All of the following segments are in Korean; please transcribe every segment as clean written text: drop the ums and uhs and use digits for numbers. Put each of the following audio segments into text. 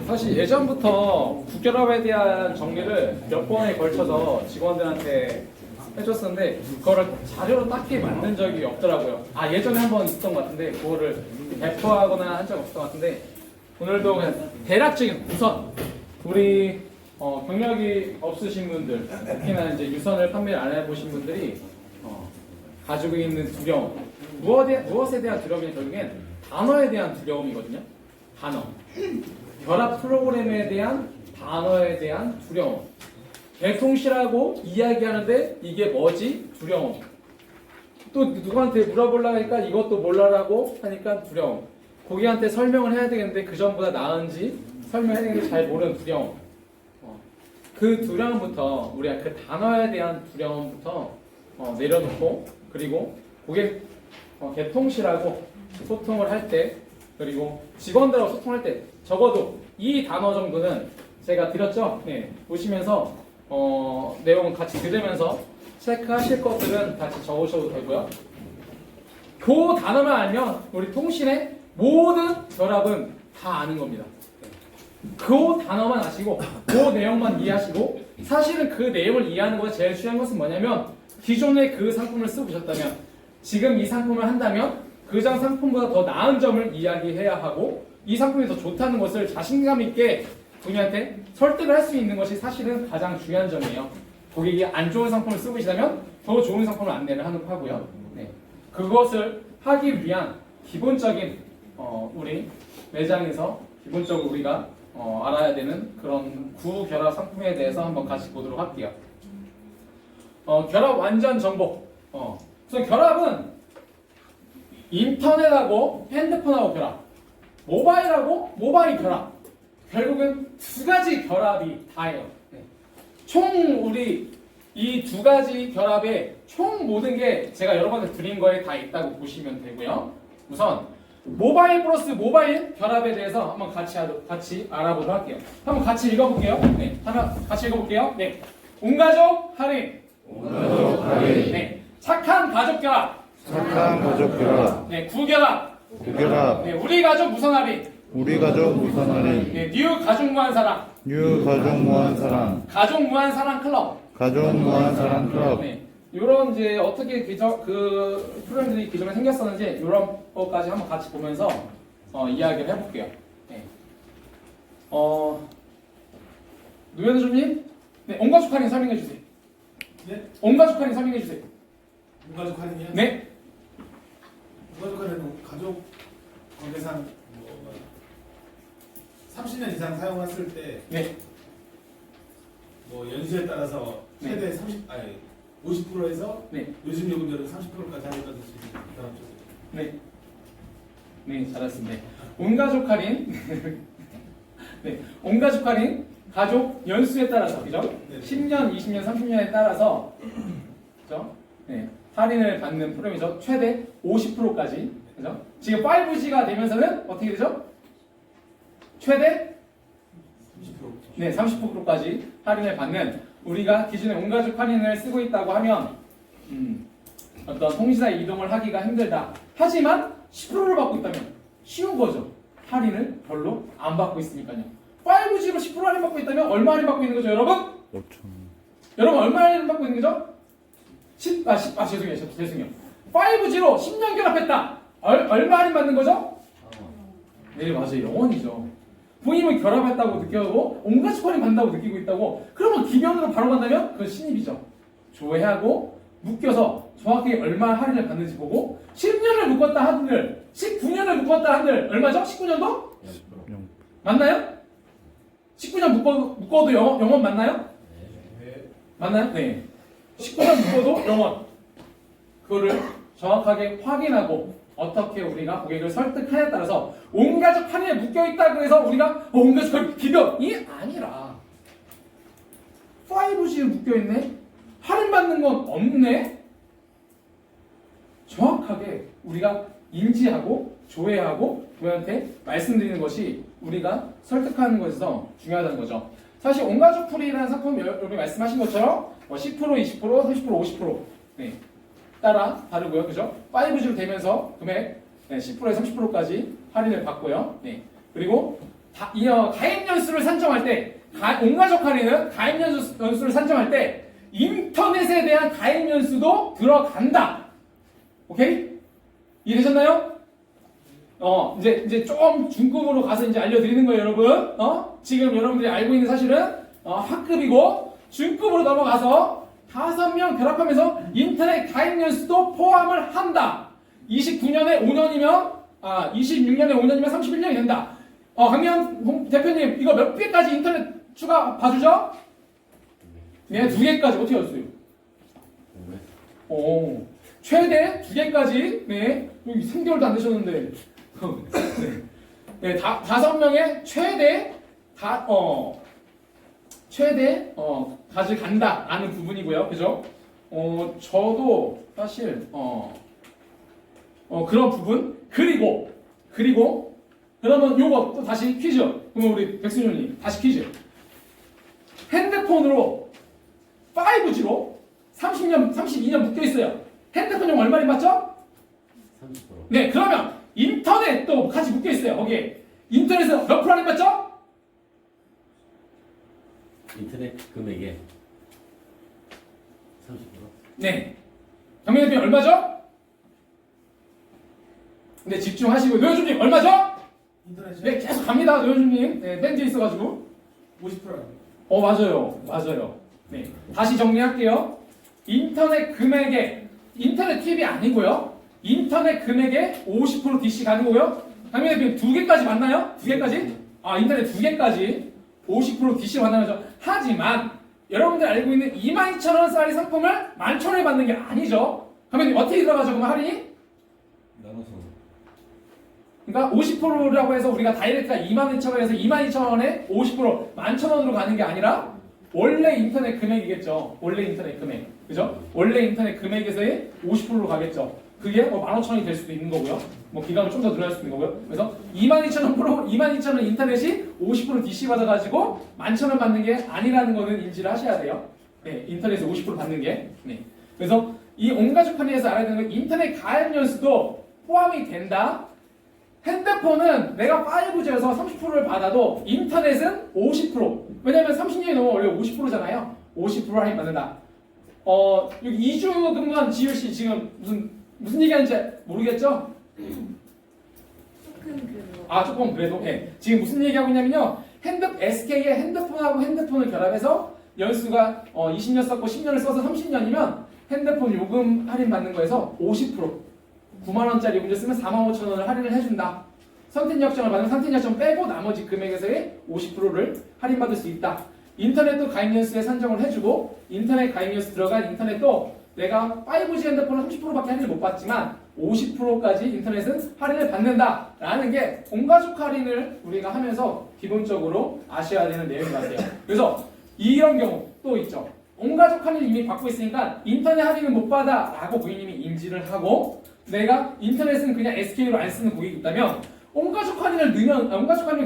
사실 예전부터 국결합에 대한 정리를 몇 번에 걸쳐서 직원들한테 해줬었는데 그거를 자료로 딱히 만든 적이 없더라고요. 예전에 한번 있었던 것 같은데 그거를 배포하거나 한 적 없었던 것 같은데 오늘도 그냥 대략적인 우선 우리 경력이 없으신 분들, 특히나 이제 유선을 판매를 안 해보신 분들이 가지고 있는 두려움, 무엇에 대한 두려움이 결국엔 단어에 대한 두려움이거든요. 단어. 결합 프로그램에 대한 단어에 대한 두려움. 개통시라고 이야기하는데 이게 뭐지? 두려움. 또 누구한테 물어보려고 하니까 이것도 몰라라고 하니까 두려움. 고객한테 설명을 해야 되겠는데 그 전보다 나은지 설명해야 되는데 잘 모르는 두려움. 그 두려움부터 우리가 그 단어에 대한 두려움부터 내려놓고 그리고 고객 개통시라고 소통을 할 때 그리고 직원들하고 소통할 때 적어도 이 단어 정도는 제가 드렸죠? 네, 보시면서 내용은 같이 들으면서 체크하실 것들은 같이 적으셔도 되고요. 그 단어만 알면 우리 통신의 모든 결합은 다 아는 겁니다. 그 단어만 아시고 그 내용만 이해하시고 사실은 그 내용을 이해하는 것가 제일 중요한 것은 뭐냐면 기존에 그 상품을 쓰고 계셨다면 지금 이 상품을 한다면 그 전 상품보다 더 나은 점을 이야기해야 하고 이 상품이 더 좋다는 것을 자신감 있게 본인한테 설득을 할 수 있는 것이 사실은 가장 중요한 점이에요. 고객이 안 좋은 상품을 쓰고 계시다면 더 좋은 상품을 안내를 하고요. 네. 그것을 하기 위한 기본적인 우리 매장에서 기본적으로 우리가 알아야 되는 그런 구결합 상품에 대해서 한번 같이 보도록 할게요. 결합 완전 정보. 우선 결합은 인터넷하고 핸드폰하고 결합, 모바일하고 모바일 결합. 결국은 두 가지 결합이 다예요. 네. 총 우리 이 두 가지 결합에 총 모든 게 제가 여러분한테 드린 거에 다 있다고 보시면 되고요. 우선 모바일 플러스 모바일 결합에 대해서 한번 같이 알아보도록 할게요. 한번 같이 읽어볼게요. 네, 같이 읽어볼게요. 네, 온가족 할인. 온가족 할인. 네, 착한 가족 결합. 착한 가족 결합. 네, 구결합. 구결합. 네, 우리 가족 무선 할인. 우리 가족 무선 할인. 네, 뉴 가족 무한 사랑. 뉴 가족 무한 사랑. 가족 무한 사랑 클럽. 가족 무한 사랑 클럽. 네, 이런 이제 어떻게 그 프로그램들이 기존에 생겼었는지 이런 것까지 한번 같이 보면서 이야기를 해볼게요. 네. 노현주님, 네, 온가족 할인 설명해 주세요. 네? 온가족 할인 설명해 주세요. 온가족 할인이요? 네. 온가족 할인은 가족 관계상 30년 이상 사용했을 때 네. 연수에 따라서 최대 50%에서 네. 요즘 요금제로 30%까지 할인받을 수 있는 그런 쪽. 네. 네, 잘했습니다. 온가족 할인. 네, 온가족 할인. 가족 연수에 따라서, 그죠? 네. 10년, 20년, 30년에 따라서, 그죠? 네, 할인을 받는 프로그램이죠. 최대 50%까지, 그죠? 지금 5G가 되면서는 어떻게 되죠? 최대 30%. 네, 30%까지 할인을 받는 우리가 기존에 온가족 할인을 쓰고 있다고 하면 어떤 통신사 이동을 하기가 힘들다. 하지만 10%를 받고 있다면 쉬운 거죠. 할인을 별로 안 받고 있으니까요. 5G로 10% 할인 받고 있다면 얼마 할인 받고 있는 거죠, 여러분? 5천. 여러분 얼마 할인 받고 있는 거죠? 죄송해요. 5G로 10년 결합했다. 얼마 할인 받는 거죠? 네, 맞아요. 영원이죠. 본인은 결합했다고 느껴고 온갖 할인 받는다고 느끼고 있다고. 그러면 기변으로 바로 간다면 그건 신입이죠. 조회하고 묶여서 정확하게 얼마 할인을 받는지 보고 10년을 묶었다 한들 19년을 묶었다 한들 얼마죠? 19년도? 맞나요? 19년 묶어도 영원 맞나요? 맞나요? 네. 19년 묶어도 영원. 그거를 정확하게 확인하고 어떻게 우리가 고객을 설득하냐에 따라서 온가족 할인에 묶여있다 그래서 우리가 온가족 할인 기변이 아니라 5G에 묶여있네? 할인받는 건 없네? 정확하게 우리가 인지하고 조회하고 고객한테 말씀드리는 것이 우리가 설득하는 것에서 중요하다는 거죠. 사실 온가족 풀이라는 상품 여러분이 말씀하신 것처럼 10%, 20%, 30%, 50% 네. 따라 다르고요. 그죠? 5G로 되면서 금액 10%에서 30%까지 할인을 받고요. 네. 그리고 가입 연수를 산정할 때 온가족 할인은 가입 연수를 산정할 때 인터넷에 대한 가입 연수도 들어간다. 오케이? 이해되셨나요? 이제 좀 중급으로 가서 이제 알려드리는 거예요, 여러분. 지금 여러분들이 알고 있는 사실은 하급이고 중급으로 넘어가서 5명 결합하면서 인터넷 가입 연수도 포함을 한다. 29년에 5년이면 26년에 5년이면 31년이 된다. 강명 대표님 이거 몇 개까지 인터넷 추가 봐주죠? 네, 2개까지 어떻게 하셨어요? 최대 2개까지. 네, 여기 3개월도 안 되셨는데. 네, 5명의 최대 가져간다라는 부분이고요, 그죠? 저도 사실 그런 부분 그리고 그러면 요거 또 다시 퀴즈. 그러면 우리 백순현님 다시 퀴즈. 핸드폰으로 5G로 32년 묶여 있어요. 핸드폰용 얼마 받죠? 30%. 네, 그러면 인터넷도 같이 묶여 있어요. 거기에 인터넷은 몇 프로 할인 받죠? 인터넷 금액에 30%. 네. 경매 대표님 얼마죠? 네, 집중하시고 노현주님 얼마죠? 인터넷이 네, 계속 갑니다. 노현주님. 네, 밴드 있어가지고. 50%. 맞아요. 네, 다시 정리할게요. 인터넷 금액에 인터넷 TV 아니고요. 인터넷 금액에 50% DC 가능고요. 강민 대표님 2개까지 맞나요? 2개까지? 인터넷 2개까지 50% DC로 받는 거죠. 하지만 여러분들 알고 있는 22,000원짜리 상품을 11,000원에 받는 게 아니죠. 강민 대표님 어떻게 들어가죠? 그럼 할인이? 나눠서. 그러니까 50%라고 해서 우리가 다이렉트가 22,000원에서 22,000원에 50% 11,000원으로 가는 게 아니라 원래 인터넷 금액이겠죠. 원래 인터넷 금액. 그죠? 원래 인터넷 금액에서의 50%로 가겠죠. 그게 뭐 15,000원이 될 수도 있는 거고요. 뭐 기간은 좀 더 늘어날 수도 있는 거고요. 그래서 22,000원 인터넷이 50% DC 받아가지고 11,000원 받는 게 아니라는 거는 인지를 하셔야 돼요. 네, 인터넷에 50% 받는 게. 네. 그래서 이 온가족 할인에서 알아야 되는 건 인터넷 가입 연수도 포함이 된다. 핸드폰은 내가 5G에서 30%를 받아도 인터넷은 50%. 왜냐면 30년이 넘으면 원래 50%잖아요. 50% 할인 받는다. 여기 2주 근무한 지효씨 지금 무슨 얘기하는지 모르겠죠? 조금 그래도. 네. 지금 무슨 얘기하고 있냐면요. SK의 핸드폰하고 핸드폰을 결합해서 연수가 20년 썼고 10년을 써서 30년이면 핸드폰 요금 할인 받는 거에서 50% 9만원짜리 문제 쓰면 45,000원을 할인을 해준다. 선택약정을 받으면 선택약정 빼고 나머지 금액에서의 50%를 할인받을 수 있다. 인터넷도 가입 연수에 산정을 해주고 인터넷 가입 연수 들어간 인터넷도 내가 5G 핸드폰은 30%밖에 할인을 못 받지만 50%까지 인터넷은 할인을 받는다라는 게 온가족 할인을 우리가 하면서 기본적으로 아셔야 되는 내용인 것 같아요. 그래서 이런 경우 또 있죠. 온가족 할인을 이미 받고 있으니까 인터넷 할인은 못 받아 라고 고객님이 인지를 하고 내가 인터넷은 그냥 SK로 안 쓰는 고객이 있다면 온가족 할인을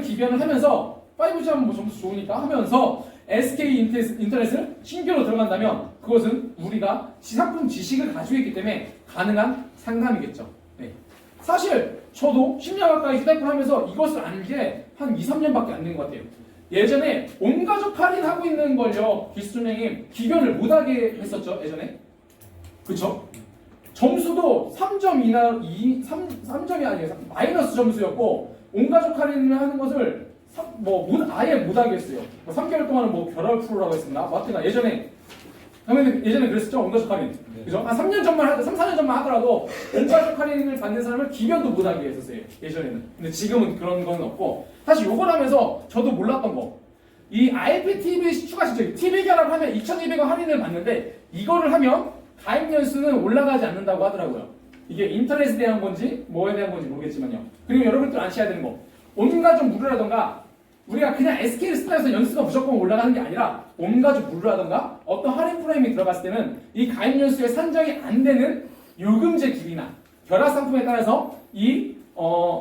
기변을 하면서 5G 하면 뭐 점수 좋으니까 하면서 SK 인터넷을 신규로 들어간다면 그것은 우리가 상품 지식을 가지고 있기 때문에 가능한 상담이겠죠. 네. 사실 저도 10년 가까이 휴대폰 하면서 이것을 아는 게 한 2, 3년밖에 안 된 것 같아요. 예전에 온가족 할인하고 있는 걸요 기술선생님 기변을 못하게 했었죠. 예전에. 그쵸? 점수도 3점이 아니에요. 마이너스 점수였고 온가족 할인을 하는 것을 아예 못하게 했어요. 3개월 동안은 결합 프로라고 했습니다. 하여튼 예전에 그랬었죠. 온가족 할인. 그죠? 한 3년 전만 4년 전만 하더라도 온가족 할인을 받는 사람을 기변도 못하게 했었어요. 예전에는. 근데 지금은 그런 건 없고 사실 요걸 하면서 저도 몰랐던 거. 이 IPTV 추가 신청, TV 결합하면 2,200원 할인을 받는데 이거를 하면 가입 연수는 올라가지 않는다고 하더라고요. 이게 인터넷에 대한 건지 뭐에 대한 건지 모르겠지만요. 그리고 여러분들 아셔야 되는 거. 온가족 무료라던가 우리가 그냥 SK를 쓴다고 해서 연수가 무조건 올라가는 게 아니라 온가족 무료라던가 어떤 할인 프로그램이 들어갔을 때는 이 가입 연수에 산정이 안 되는 요금제 기비나 결합 상품에 따라서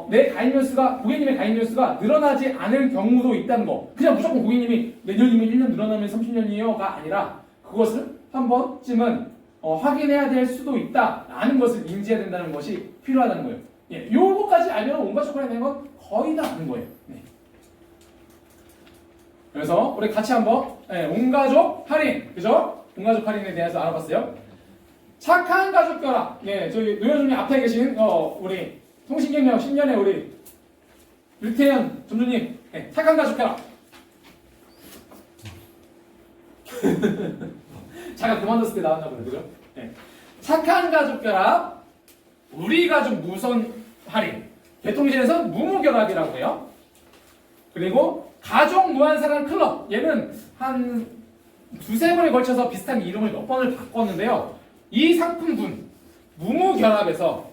내 가입 연수가 고객님의 가입 연수가 늘어나지 않을 경우도 있다는 거. 그냥 무조건 고객님이 내년이면 1년 늘어나면 30년이요가 아니라 그것을 한 번쯤은 확인해야 될 수도 있다라는 것을 인지해야 된다는 것이 필요하다는 거예요. 예, 요거까지 알면 온가족 할인 되는 건 거의 다 아는 거예요. 네. 그래서 우리 같이 한번 온가족 할인, 그죠? 온가족 할인에 대해서 알아봤어요. 착한 가족 결합. 네, 저희 노여준님 앞에 계신 우리 통신경력 10년의 우리 유태현 점주님, 네, 착한 가족 결합. 잠깐 그만뒀을 때 나왔나 보네, 그죠? 네. 착한 가족 결합, 우리 가족 무선 할인, 개통신에서 무무결합이라고 해요. 그리고 가족 무한사랑 클럽, 얘는 한 두세 번에 걸쳐서 비슷한 이름을 몇 번을 바꿨는데요. 이 상품군 무무결합에서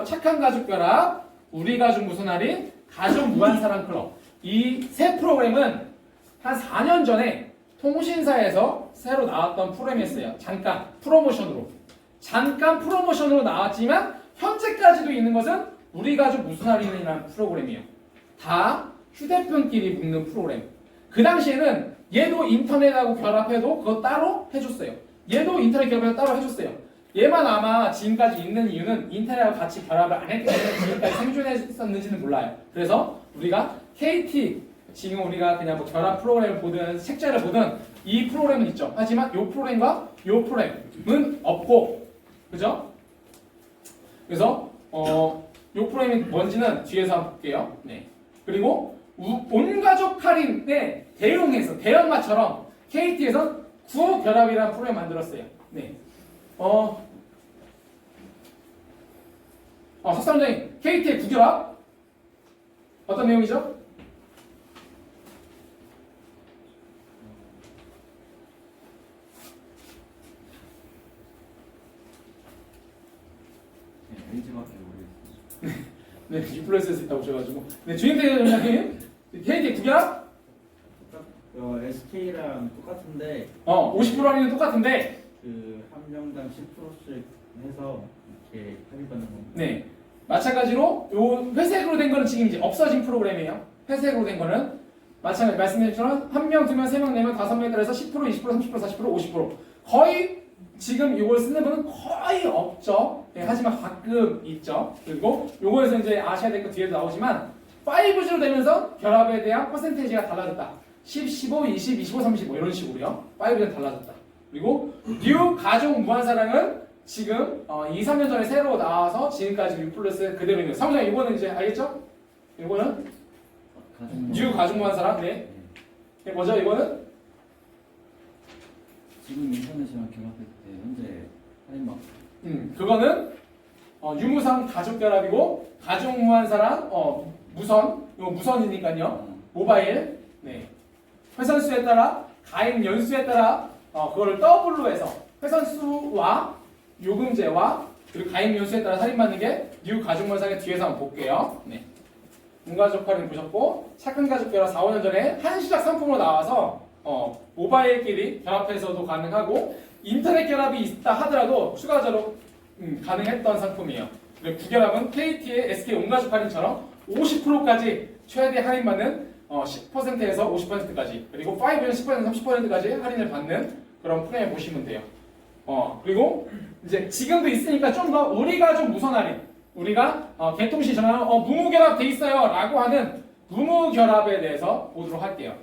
착한 가족 결합, 우리 가족 무선 할인, 가족 무한사랑 클럽, 이 세 프로그램은 한 4년 전에 통신사에서 새로 나왔던 프로그램이었어요. 잠깐 프로모션으로 나왔지만 현재까지도 있는 것은 우리 가족 무슨 할인이라는 프로그램이에요. 다 휴대폰끼리 묶는 프로그램. 그 당시에는 얘도 인터넷하고 결합해도 그거 따로 해줬어요. 얘도 인터넷 결합해서 따로 해줬어요. 얘만 아마 지금까지 있는 이유는 인터넷하고 같이 결합을 안 했기 때문에 지금까지 생존했었는지는 몰라요. 그래서 우리가 KT, 지금 우리가 그냥 뭐 결합 프로그램을 보든 책자를 보든 이 프로그램은 있죠. 하지만 이 프로그램과 이 프로그램은 없고, 그죠? 그래서 이 프로그램이 뭔지는 뒤에서 한번 볼게요. 네. 그리고 온가족 할인에 대형마처럼 KT에서 구결합이라는 프로그램 만들었어요. 네. 석사원장님, KT의 구결합 어떤 내용이죠? 왠지밖에 모르겠어요. 네, 유플러스에서 있다고 오셔가지고. 네, 주임대 원장님, KT 구결합? SK랑 똑같은데 50% 할인은 똑같은데, 그 한 명당 10%씩 해서 이렇게 할인받는 겁니다. 네, 마찬가지로 요 회색으로 된 거는 지금 이제 없어진 프로그램이에요. 회색으로 된 거는 마찬가지 말씀드린 것처럼 1명, 2명, 3명, 4명, 5명에 따라서 10%, 20%, 30%, 40%, 50% 거의 지금 이걸 쓰는 분은 거의 없죠. 네, 하지만 가끔 있죠. 그리고 요거에서 이제 아셔야 될 거 뒤에도 나오지만 5G로 되면서 결합에 대한 퍼센테이지가 달라졌다. 10, 15, 20, 25, 30 이런 식으로요. 5G는 달라졌다. 그리고 뉴 가족 무한사랑은 지금 2, 3년 전에 새로 나와서 지금까지 U 플러스 그대로 있는. 사무장님 이거는 이제 알겠죠? 이거는 뉴 가족 무한사랑. 네. 네, 뭐죠? 이거는 지금 인터넷이랑 결합할 때 현재 할인만 그거는 유무선 가족 결합이고 가족 무한사랑 무선 이거 무선이니까요. 모바일. 네. 회선 수에 따라 가입 연수에 따라 그거를 더블로 해서 회선 수와 요금제와 그리고 가입 연수에 따라 할인받는 게 뉴 가족 무한사랑의 뒤에서 한번 볼게요. 네. 온가족 할인 보셨고 착한 가족 결합 4, 5년 전에 한시작 상품으로 나와서 모바일끼리 결합해서도 가능하고 인터넷 결합이 있다 하더라도 추가적으로 가능했던 상품이에요. 그리고 구결합은 KT의 SK 온가족 할인처럼 50%까지 최대 할인받는 10%에서 50%까지 그리고 5년 10%, 30%까지 할인을 받는 그런 프로그램 보시면 돼요. 그리고 이제 지금도 있으니까 좀 더 우리 가족 무선 할인 우리가 개통시 전화 무무결합 돼 있어요 라고 하는 무무결합에 대해서 보도록 할게요.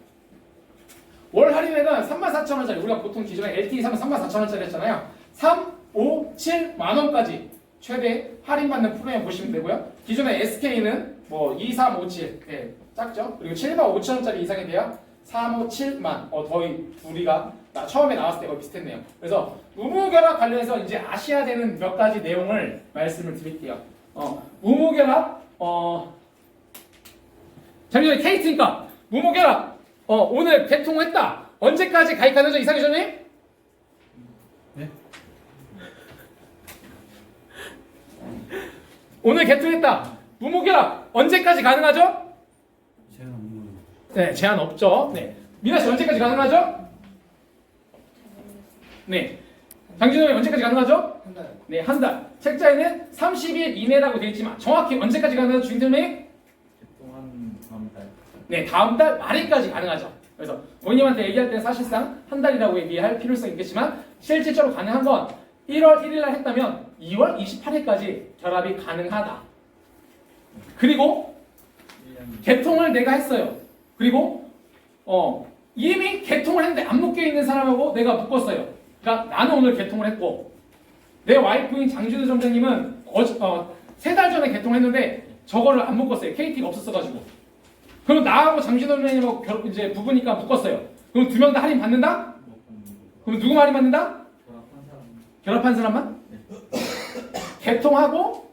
월 할인액은 34,000원짜리 우리가 보통 기존에 LTE 사면 34,000원짜리 했잖아요. 3, 5, 7만원까지 최대 할인받는 프로그램 보시면 되고요. 기존에 SK는 뭐 2, 3, 5, 7 네, 작죠. 그리고 7만 5천원짜리 이상이 돼야 3, 5, 7만 거의 둘이가 처음에 나왔을 때 거의 비슷했네요. 그래서 무무결합 관련해서 이제 아셔야 되는 몇 가지 내용을 말씀을 드릴게요. 무무결합 잠시만요. KT니까 무무결합 오늘 개통했다. 언제까지 가입하는죠 이상희전님? 네? 오늘 개통했다. 무무결합 언제까지 가능하죠? 제한 없는 네, 제한 없죠. 네, 미나씨 언제까지 가능하죠? 네, 장진호님 언제까지 가능하죠? 한 달. 네, 한 달. 책자에는 30일 이내라고 되어 있지만 정확히 언제까지 가능하죠, 주인님이? 개통한 다음 달. 네, 다음 달 말일까지 가능하죠. 그래서 본인한테 얘기할 때는 사실상 한 달이라고 얘기할 필요성이 있겠지만 실질적으로 가능한 건 1월 1일 날 했다면 2월 28일까지 결합이 가능하다. 그리고 1년 개통을 내가 했어요. 그리고 이미 개통을 했는데 안 묶여 있는 사람하고 내가 묶었어요. 그러니까 나는 오늘 개통을 했고 내 와이프인 장준우 점장님은 3달 전에 개통했는데 저거를 안 묶었어요. KT가 없었어가지고. 그럼 나하고 장준우 점장님하고 이제 부부니까 묶었어요. 그럼 2명 다 할인 받는다? 그럼 누구 할인 받는다? 결합한 사람 결합한 사람만? 개통하고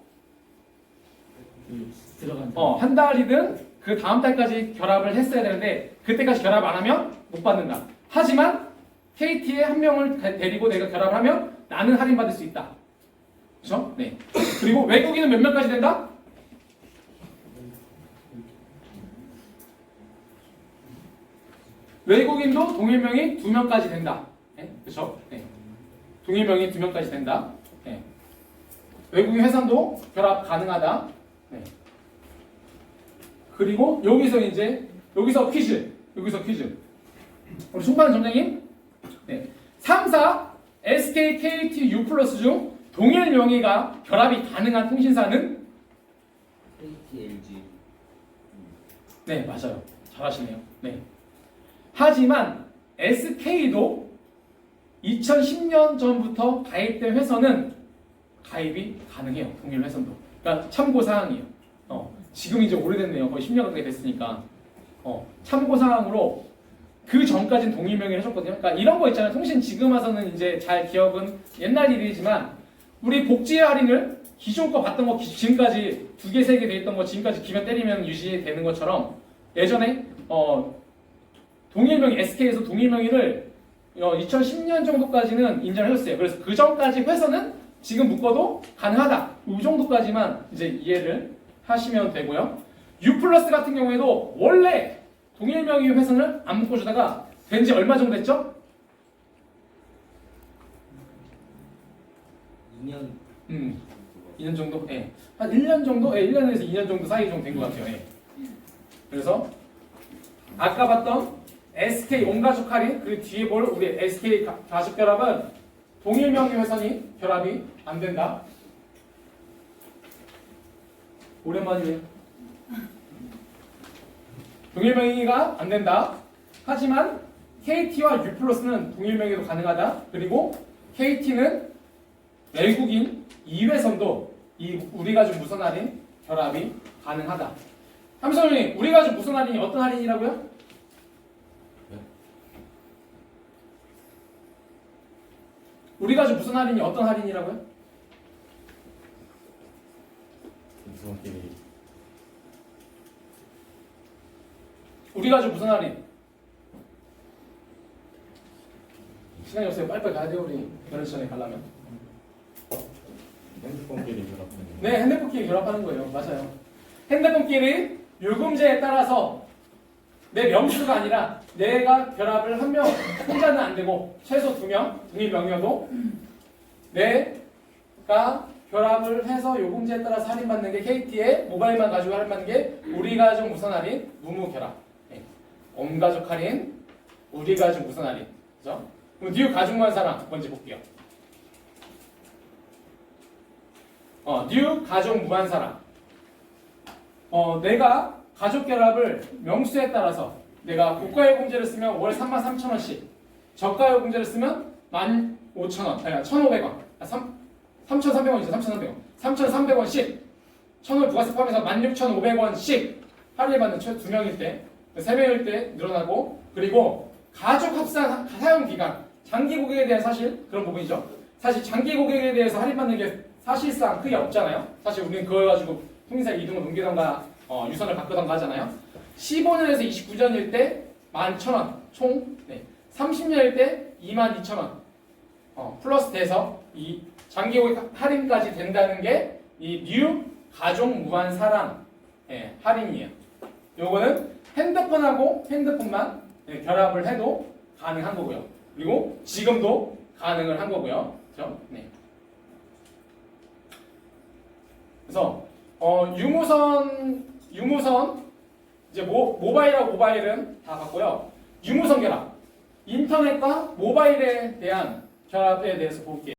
들어간 한 달이든 그 다음 달까지 결합을 했어야 되는데 그때까지 결합 안 하면 못 받는다. 하지만 KT에 한 명을 데리고 내가 결합을 하면 나는 할인 받을 수 있다. 그렇죠? 네. 그리고 외국인은 몇 명까지 된다? 외국인도 동일명이 2명까지 된다. 네? 그렇죠? 네. 동일명이 2명까지 된다. 네. 외국인 회사도 결합 가능하다. 네. 그리고 여기서 퀴즈. 우리 총파는 점장님. 네. 3사 SK, KT, U 플러스 중 동일 명의가 결합이 가능한 통신사는? KT, LG 네, 맞아요. 잘하시네요. 네. 하지만 SK도 2010년 전부터 가입된 회선은 가입이 가능해요. 동일 회선도. 그러니까 참고 사항이에요. 지금 이제 오래됐네요. 거의 10년 가까이 됐으니까. 참고 사항으로 그 전까지는 동일 명의를 해줬거든요. 그러니까 이런 거 있잖아요. 통신 지금 와서는 이제 잘 기억은 옛날 일이지만 우리 복지 할인을 기존 거 봤던 거 지금까지 2개, 3개 돼 있던 거 지금까지 기면 때리면 유지되는 것처럼 예전에 동일명의 SK에서 동일명의를 2010년 정도까지는 인정해줬어요. 그래서 그 전까지 회선은 지금 묶어도 가능하다. 이 정도까지만 이제 이해를 하시면 되고요. U 플러스 같은 경우에도 원래 동일명의 회선을 안 묶어주다가 된 지 얼마 정도 됐죠? 2년 2년 정도? 예. 한 1년 정도? 예, 1년에서 2년 정도 사이 정도 된 것 같아요. 예. 그래서 아까 봤던 SK 온가족 할인 그리고 뒤에 볼 우리 SK 가족 결합은 동일명의 회선이 결합이 안 된다. 오랜만이네요. 동일명의가 안 된다. 하지만 KT와 U 플러스는 동일명의도 가능하다. 그리고 KT는 외국인 2회선도 이 우리 가족 무선 할인 결합이 가능하다. 함선님, 우리 가족 무선 할인이 어떤 할인이라고요? 우리 가족 무선 할인이 어떤 할인이라고요? 우리 가족 무선 할인. 시간이 없어요. 빨리빨리 가야 돼요. 우리 결혼 전에 가려면. 핸드폰끼리 결합하는 네, 핸드폰끼리 결합하는 거예요. 맞아요. 핸드폰끼리 요금제에 따라서 내 명수가 아니라 내가 결합을 한 명 혼자는 안 되고 최소 2명, 동일 명의여도 내가 결합을 해서 요금제에 따라서 할인받는 게 KT에 모바일만 가지고 할인받는 게 우리 가족 무선 할인, 무무 결합. 네. 온 가족 할인, 우리 가족 무선 할인. 그죠? 그럼 뉴 가족만 사랑 먼저 볼게요. 뉴 가족 무한사랑. 내가 가족 결합을 명수에 따라서 내가 고가요금제를 쓰면 월 33,000원씩, 저가요금제를 쓰면 15,000원, 아니 1,500원, 3,300원이죠. 3,300원. 3,300원씩 1,000원 부가세 포함해서 16,500원씩 할인받는 2명일 때, 3명일 때 늘어나고, 그리고 가족 합산 사용 기간, 장기 고객에 대한 사실 그런 부분이죠. 사실 장기 고객에 대해서 할인받는 게 사실상 크게 없잖아요. 사실 우리는 그걸 가지고 통신사 이동을 옮기던가 유선을 바꾸던가 하잖아요. 15년에서 29년일 때 11,000원 총, 30년일 때 22,000원 플러스 돼서 이 장기 고객 할인까지 된다는 게 이 뉴 가족 무한 사랑 할인이에요. 요거는 핸드폰하고 핸드폰만 결합을 해도 가능한 거고요. 그리고 지금도 가능을 한 거고요. 그렇죠? 네. 그래서 유무선 이제 모바일하고 모바일은 다 봤고요. 유무선 결합, 인터넷과 모바일에 대한 결합에 대해서 볼게요.